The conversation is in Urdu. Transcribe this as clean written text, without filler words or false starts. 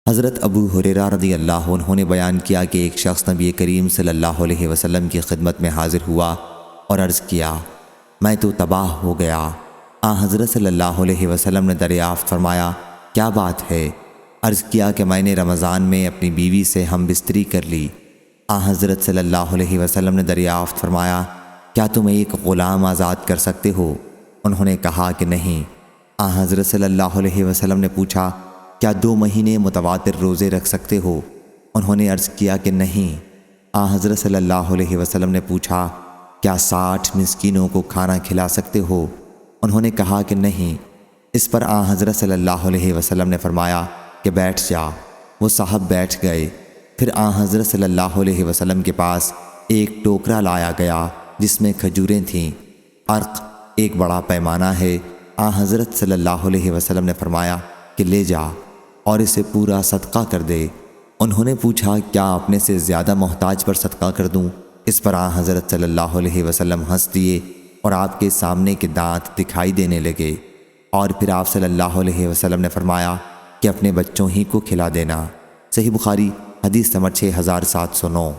حضرت ابو ہریرہ رضی اللہ عنہ نے بیان کیا کہ ایک شخص نبی کریم صلی اللہ علیہ وسلم کی خدمت میں حاضر ہوا اور عرض کیا، میں تو تباہ ہو گیا۔ حضرت صلی اللہ علیہ وسلم نے دریافت فرمایا، کیا بات ہے؟ عرض کیا کہ میں نے رمضان میں اپنی بیوی سے ہم بستری کر لی۔ حضرت صلی اللہ علیہ وسلم نے دریافت فرمایا، کیا تم ایک غلام آزاد کر سکتے ہو؟ انہوں نے کہا کہ نہیں۔ حضرت صلی اللہ علیہ وسلم نے پوچھا، کیا 2 مہینے متواتر روزے رکھ سکتے ہو؟ انہوں نے عرض کیا کہ نہیں۔ حضرت صلی اللہ علیہ وسلم نے پوچھا، کیا 60 مسکینوں کو کھانا کھلا سکتے ہو؟ انہوں نے کہا کہ نہیں۔ اس پر حضرت صلی اللہ علیہ وسلم نے فرمایا کہ بیٹھ جا۔ وہ صاحب بیٹھ گئے۔ پھر حضرت صلی اللہ علیہ وسلم کے پاس ایک ٹوکرا لایا گیا جس میں کھجوریں تھیں۔ عرق ایک بڑا پیمانہ ہے۔ حضرت صلی اللہ علیہ وسلم نے فرمایا کہ لے جا اور اسے پورا صدقہ کر دے۔ انہوں نے پوچھا، کیا اپنے سے زیادہ محتاج پر صدقہ کر دوں؟ اس پر حضرت صلی اللہ علیہ وسلم ہنس دیے اور آپ کے سامنے کے دانت دکھائی دینے لگے، اور پھر آپ صلی اللہ علیہ وسلم نے فرمایا کہ اپنے بچوں ہی کو کھلا دینا۔ صحیح بخاری حدیث نمبر 6709۔